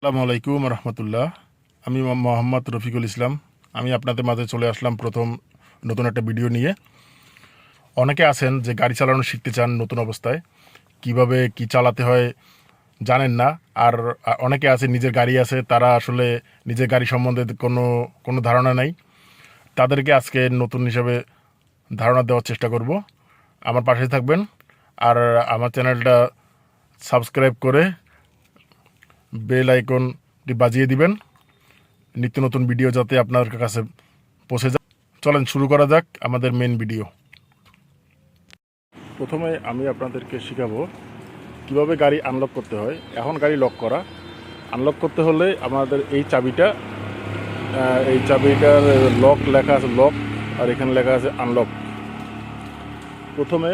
আসসালামু আলাইকুম রহমতুল্লাহ। আমি মোহাম্মদ রফিকুল ইসলাম। আমি আপনাদের মাঝে চলে আসলাম প্রথম নতুন একটা ভিডিও নিয়ে। অনেকে আছেন যে গাড়ি চালানো শিখতে চান নতুন অবস্থায়, কিভাবে কি চালাতে হয় জানেন না। আর অনেকে আছে নিজের গাড়ি আছে, তারা আসলে নিজের গাড়ি সম্বন্ধে কোনো কোনো ধারণা নাই। তাদেরকে আজকে নতুন হিসাবে ধারণা দেওয়ার চেষ্টা করব। আমার পাশে থাকবেন আর আমার চ্যানেলটা সাবস্ক্রাইব করে বেল আইকনটি বাজিয়ে দিবেন, নিত্য নতুন ভিডিও যাতে আপনার কাছে পৌঁছে যায়। চলেন শুরু করা যাক আমাদের মেন ভিডিও। প্রথমে আমি আপনাদেরকে শেখাবো কিভাবে গাড়ি আনলক করতে হয়। এখন গাড়ি লক করা, আনলক করতে হলে আমাদের এই চাবিটার লক লেখা আছে লক, আর এখানে লেখা আছে আনলক। প্রথমে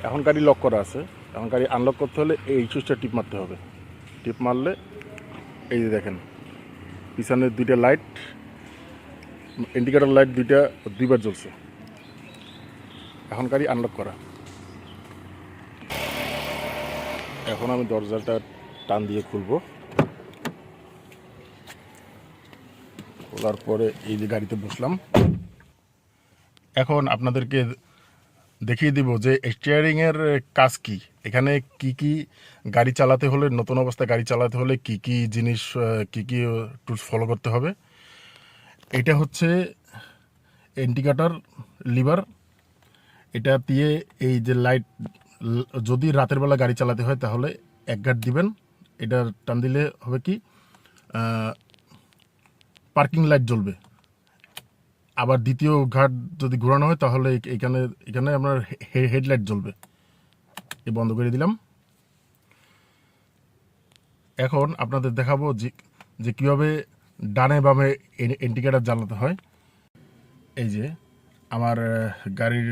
এখন গাড়ি লক করা আছে, এখন গাড়ি আনলক করতে হলে এই সুইচটা টিপ মারতে হবে। টিপ মারলে এই যে দেখেন পিছনের দুইটা লাইট, ইন্ডিকেটর লাইট দুইবার জ্বলছে। এখন গাড়ি আনলক করা। এখন আমি দরজাটা টান দিয়ে খুলবো। খোলার পরে এই যে গাড়িতে বসলাম। এখন আপনাদেরকে দেখিয়ে দিব যে স্টিয়ারিংয়ের কাজ কি, এখানে কি কি গাড়ি চালাতে হলে, নতুন অবস্থায় গাড়ি চালাতে হলে কি কি জিনিস, কি কি টুলস ফলো করতে হবে। এটা হচ্ছে ইন্ডিকেটর লিভার। এটা দিয়ে এই যে লাইট, যদি রাতের বেলা গাড়ি চালাতে হয় তাহলে এক ঘাট দিবেন। এটা টান দিলে হবে কি পার্কিং লাইট জ্বলবে। আবার দ্বিতীয় ঘাট যদি ঘোরানো হয় তাহলে এখানে এখানে আপনার হেডলাইট জ্বলবে। এই বন্ধ করে দিলাম। এখন আপনাদের দেখাবো যে কীভাবে ডানে বামে ইন্ডিকেটর জ্বালাতে হয়। এই যে আমার গাড়ির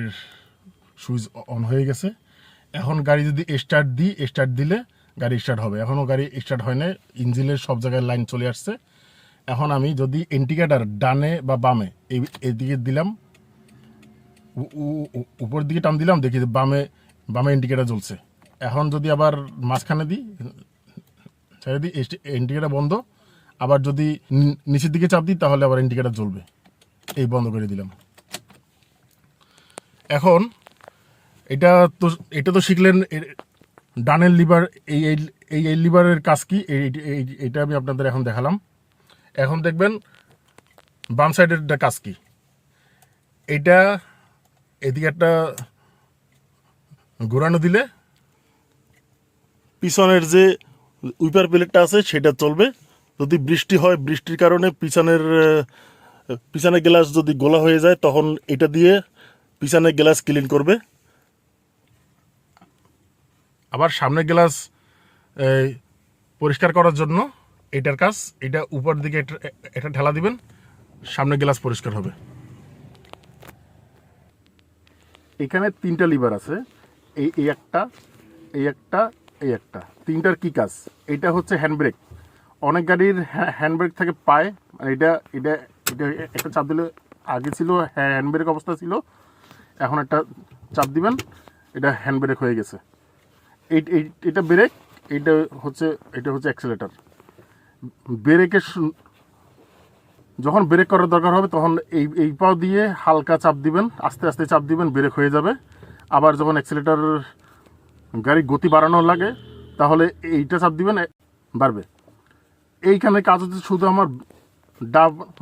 সুইচ অন হয়ে গেছে। এখন গাড়ি যদি স্টার্ট দিলে গাড়ি স্টার্ট হবে। এখনও গাড়ি স্টার্ট হয় না, ইঞ্জিনের সব জায়গায় লাইন চলে আসছে। এখন আমি যদি ইন্ডিকেটর ডানে বা বামে এইদিকে দিলাম, উপর দিকে টান দিলাম, দেখি বামে বামে ইন্ডিকেটর জ্বলছে। এখন যদি আবার মাঝখানে দিই, ছেড়ে দিই, ইন্ডিকেটর বন্ধ। আবার যদি নিচের দিকে চাপ দিই তাহলে আবার ইন্ডিকেটর জ্বলবে। এই বন্ধ করে দিলাম। এখন এটা তো শিখলেন ডানের লিভার, এই এই লিভারের কাজ কি, এইটা আমি আপনাদের এখন দেখালাম। এখন দেখবেন বাম সাইডের কাজ কি। এটা এদিকে একটা ঘোরানো দিলে পিছনের যে উইপার প্লেটটা আছে সেটা চলবে। যদি বৃষ্টি হয়, বৃষ্টির কারণে পিছনের গ্লাস যদি গোলা হয়ে যায় তখন এটা দিয়ে পিছনের গ্লাস ক্লিন করবে। আবার সামনের গ্লাস পরিষ্কার করার জন্য এটার কাজ, এটা উপর দিকে এটা ঢালা দিবেন, সামনের গ্লাস পরিষ্কার হবে। এখানে তিনটা লিভার আছে, এই একটা, এই একটা, এই একটা, তিনটার কি কাজ। এটা হচ্ছে হ্যান্ড ব্রেক। অনেক গাড়ির হ্যান্ড ব্রেক থাকে পায়, এটা এটা এটা একটা চাপ দিলে, আগে ছিল হ্যান্ড ব্রেক অবস্থা ছিল, এখন একটা চাপ দিবেন, এটা হ্যান্ড ব্রেক হয়ে গেছে। এটা ব্রেক, এটা হচ্ছে অ্যাক্সেলেটার। ব্রেকের যখন ব্রেক করার দরকার হবে তখন এই পাও দিয়ে হালকা চাপ দিবেন, আস্তে আস্তে চাপ দিবেন, ব্রেক হয়ে যাবে। আবার যখন অ্যাক্সেলেটার গাড়ি গতি বাড়ানো লাগে তাহলে এইটা চাপ দিবেন, বাড়বে। এইখানে কাজ হচ্ছে শুধু আমার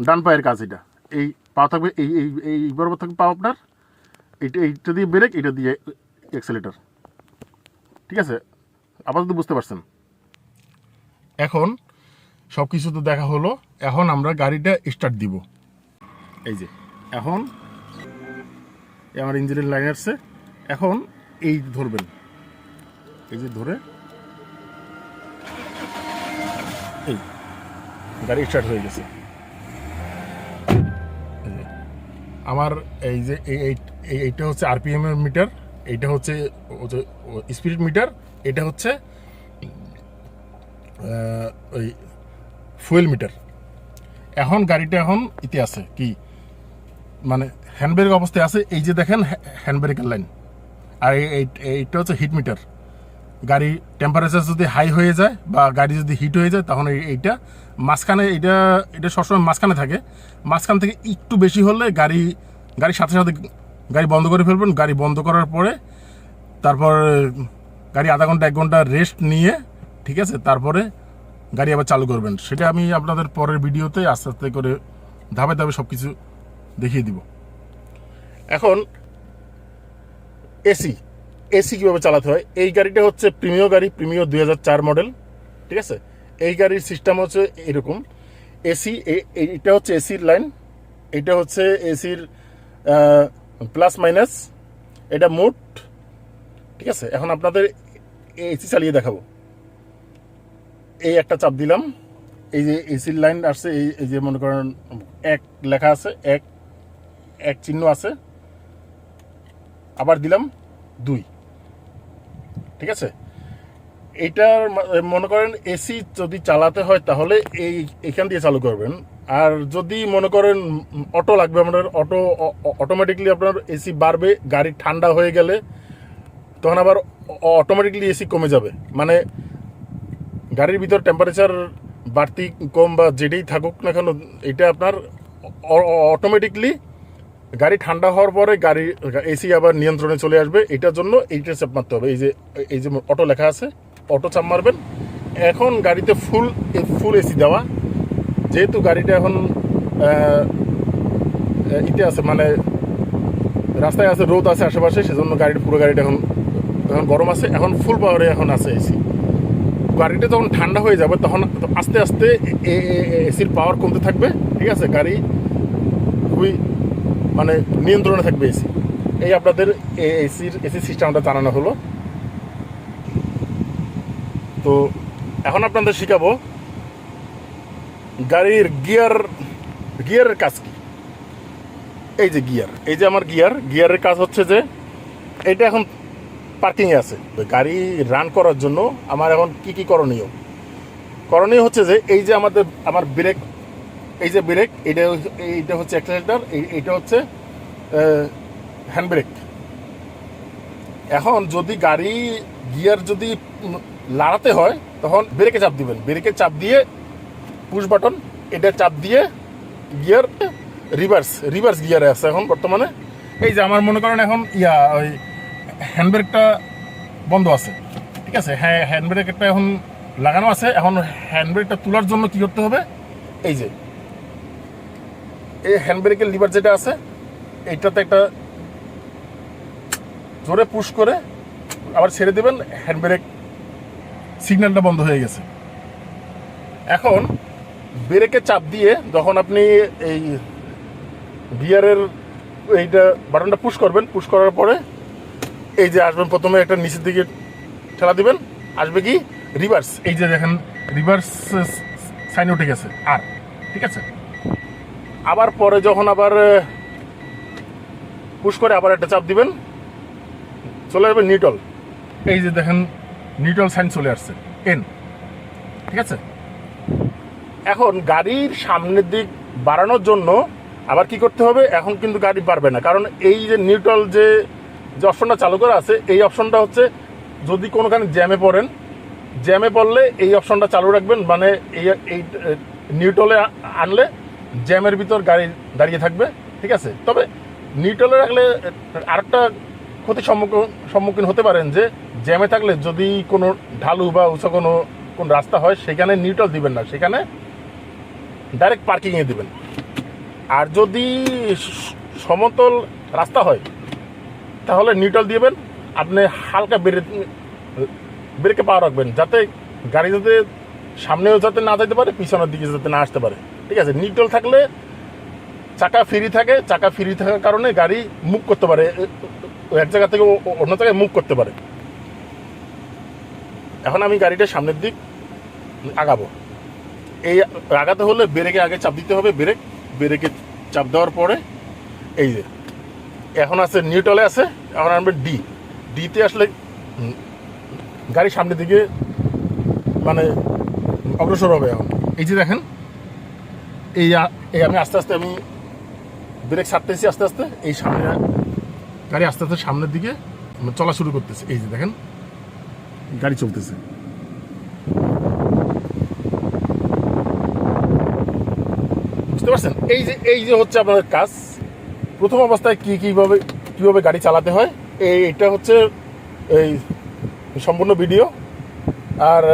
ডান পায়ের কাজ। এটা এই পা থাকবে, এই বরাবর থাকবে পা আপনার, এইটা দিয়ে ব্রেক, এটা দিয়ে অ্যাক্সেলেটার। ঠিক আছে, আপাতত বুঝতে পারছেন। এখন সব কিছু তো দেখা হলো, এখন আমরা গাড়িটা স্টার্ট দিব। এই যে এখন আমার ইঞ্জিনের লাইন আসছে। এখন এই ধরবেন, এই যে ধরে এই গাড়ি স্টার্ট হয়ে গেছে। আমার এই যে এইটা হচ্ছে আরপিএম এর মিটার, এইটা হচ্ছে স্পিড মিটার, এটা হচ্ছে ওই ফুয়েল মিটার। এখন গাড়িটা এখন ইতি আছে কি, মানে হ্যান্ডব্রেক অবস্থায় আছে। এই যে দেখেন হ্যান্ডব্রেকের লাইন, আর এইটা হচ্ছে হিট মিটার। গাড়ি টেম্পারেচার যদি হাই হয়ে যায় বা গাড়ি যদি হিট হয়ে যায় তখন এইটা মাঝখানে এটা সবসময় মাঝখানে থাকে, মাঝখান থেকে একটু বেশি হলে গাড়ির সাথে সাথে গাড়ি বন্ধ করে ফেলবেন। গাড়ি বন্ধ করার পরে তারপর গাড়ি আধা ঘন্টা 1 ঘন্টা রেস্ট নিয়ে, ঠিক আছে, তারপরে গাড়ি আবার চালু করবেন। সেটা আমি আপনাদের পরের ভিডিওতে আস্তে আস্তে করে ধাপে ধাপে সব কিছু দেখিয়ে দিব। এখন এসি কীভাবে চালাতে হয়। এই গাড়িটা হচ্ছে প্রিমিও গাড়ি, প্রিমিও 2004 মডেল, ঠিক আছে। এই গাড়ির সিস্টেম হচ্ছে এরকম, এসি, এটা হচ্ছে এসির লাইন, এটা হচ্ছে এসির প্লাস মাইনাস, এটা মোট, ঠিক আছে। এখন আপনাদের এসি চালিয়ে দেখাবো। এই একটা চাপ দিলাম, এই যে এসির লাইন আসছে, এই যে মনে করেন 1 লেখা আছে, এক চিহ্ন আছে, আবার দিলাম 2, ঠিক আছে। এইটার মনে করেন এসি যদি চালাতে হয় তাহলে এইখান দিয়ে চালু করবেন। আর যদি মনে করেন অটো লাগবে আপনার, অটোমেটিকলি আপনার এসি বাড়বে, গাড়ি ঠান্ডা হয়ে গেলে তখন আবার অটোমেটিকলি এসি কমে যাবে। মানে গাড়ির ভিতর টেম্পারেচার বাড়তি কম বা যেটাই থাকুক না কেন, এটা আপনার অটোমেটিকলি গাড়ি ঠান্ডা হওয়ার পরে এসি আবার নিয়ন্ত্রণে চলে আসবে। এটার জন্য এইটা চাপ মারতে হবে। এই যে অটো লেখা আছে, অটো চাপ মারবেন। এখন গাড়িতে ফুল এসি দেওয়া, যেহেতু গাড়িটা এখন ইতে আছে, মানে রাস্তায় আছে, রোদ আছে আশেপাশে, সেজন্য পুরো গাড়িটা এখন গরম আছে, এখন ফুল পাওয়ারে এখন আছে এসি। গাড়িটা যখন ঠান্ডা হয়ে যাবে তখন আস্তে আস্তে এসির পাওয়ার কমতে থাকবে, ঠিক আছে। গাড়ি খুবই মানে নিয়ন্ত্রণে থাকবে এসি। এই আপনাদের এসি সিস্টেমটা জানানো হলো। তো এখন আপনাদের শেখাবো গাড়ির গিয়ারের কাজ কি। এই যে গিয়ার, এই যে আমার গিয়ারের কাজ হচ্ছে যে এটা এখন পার্কিংয়ে আছে। গাড়ি রান করার জন্য আমার এখন কি করণীয় হচ্ছে যে এই যে আমার ব্রেক, এই যে ব্রেক, এইটা হচ্ছে অ্যাক্সেলারেটর, এইটা হচ্ছে হ্যান্ড ব্রেক। এখন যদি গাড়ি গিয়ার যদি লাড়াতে হয় তখন ব্রেকে চাপ দিবেন, ব্রেকে চাপ দিয়ে পুশ বাটন, এটা চাপ দিয়ে গিয়ার রিভার্স গিয়ারে আছে এখন বর্তমানে। এই যে আমার মনে করেন এখন ওই হ্যান্ড ব্রেকটা বন্ধ আছে, ঠিক আছে, হ্যাঁ, হ্যান্ড ব্রেকটা এখন লাগানো আছে। এখন হ্যান্ড ব্রেকটা তোলার জন্য কি করতে হবে, এই যে এই হ্যান্ড ব্রেকের লিভার যেটা আছে, এইটাতে একটা জোরে পুশ করে আবার ছেড়ে দেবেন, হ্যান্ড ব্রেক সিগন্যালটা বন্ধ হয়ে গেছে। এখন ব্রেকে চাপ দিয়ে যখন আপনি এই গিয়ারের এইটা বাটনটা পুশ করবেন, পুশ করার পরে এই যে আসবেন, প্রথমে একটা নিচের দিকে ঠেলা দিবেন, আসবে কি রিভার্স। এই যে দেখেন রিভার্স সাইন উঠে গেছে, আর ঠিক আছে। আবার পরে যখন আবার পুশ করে আবার একটা চাপ দিবেন, চলে যাবে নিউট্রাল। এই যে দেখেন নিউট্রাল সাইন চলে আসছে, এন, ঠিক আছে। এখন গাড়ির সামনের দিক বাড়ানোর জন্য আবার কি করতে হবে, এখন কিন্তু গাড়ি বাড়বে না, কারণ এই যে নিউট্রাল যে অপশনটা চালু করা আছে, এই অপশনটা হচ্ছে যদি কোনোখানে জ্যামে পড়লে এই অপশনটা চালু রাখবেন, মানে এই নিউট্রালে আনলে জ্যামের ভিতর গাড়ি দাঁড়িয়ে থাকবে, ঠিক আছে। তবে নিউট্রালে রাখলে আরেকটা ক্ষতির সম্মুখীন হতে পারেন, যে জ্যামে থাকলে যদি কোনো ঢালু বা উঁচু কোন রাস্তা হয়, সেখানে নিউট্রাল দিবেন না, সেখানে ডাইরেক্ট পার্কিংয়ে দিবেন। আর যদি সমতল রাস্তা হয় তাহলে নিউট্রাল দিবেন, আপনি হালকা ব্রেকে পা রাখবেন, যাতে গাড়ি যাতে সামনেও যাতে না যেতে পারে, পিছনের দিকে যাতে না আসতে পারে, ঠিক আছে। নিউট্রাল থাকলে চাকা ফ্রি থাকে, চাকা ফ্রি থাকার কারণে গাড়ি মুভ করতে পারে, এক জায়গা থেকে অন্য জায়গায় মুভ করতে পারে। এখন আমি গাড়িটা সামনের দিক আগাবো। এই আগাতে হলে ব্রেকে আগে চাপ দিতে হবে, ব্রেকে চাপ দেওয়ার পরে এই যে এখন আছে নিউট্রালে আছে, এখন আনবে ডিতে আসলে গাড়ি সামনের দিকে মানে অগ্রসর হবে। এখন এই যে দেখেন, এই আমি আস্তে আস্তে আমি ব্রেক ছাড়তেছি, আস্তে আস্তে এই সামনে গাড়ি আস্তে আস্তে সামনের দিকে চলা শুরু করতেছে। এই যে দেখেন গাড়ি চলতেছে। বুঝতে পারছেন? এই যে হচ্ছে আপনাদের কাজ। প্রথম অবস্থায় কিভাবে গাড়ি চালাতে হয়, এইটা হচ্ছে এই সম্পূর্ণ ভিডিও। আর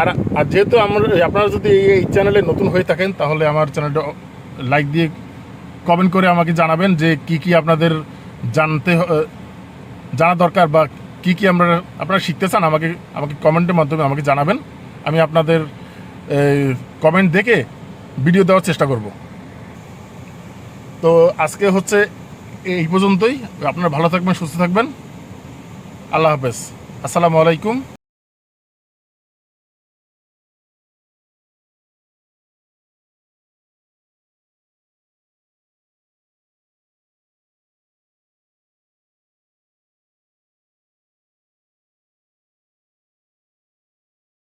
আর আর যেহেতু আপনারা যদি এই চ্যানেলে নতুন হয়ে থাকেন, তাহলে আমার চ্যানেলটা লাইক দিয়ে কমেন্ট করে আমাকে জানাবেন যে কি আপনাদের জানা দরকার, বা কি আপনারা শিখতে চান, আমাকে কমেন্টের মাধ্যমে আমাকে জানাবেন। আমি আপনাদের কমেন্ট দেখে ভিডিও দেওয়ার চেষ্টা করব। তো আজকে হচ্ছে এই পর্যন্তই। আপনারা ভালো থাকবেন, সুস্থ থাকবেন। আল্লাহ হাফেজ। আসসালামু আলাইকুম।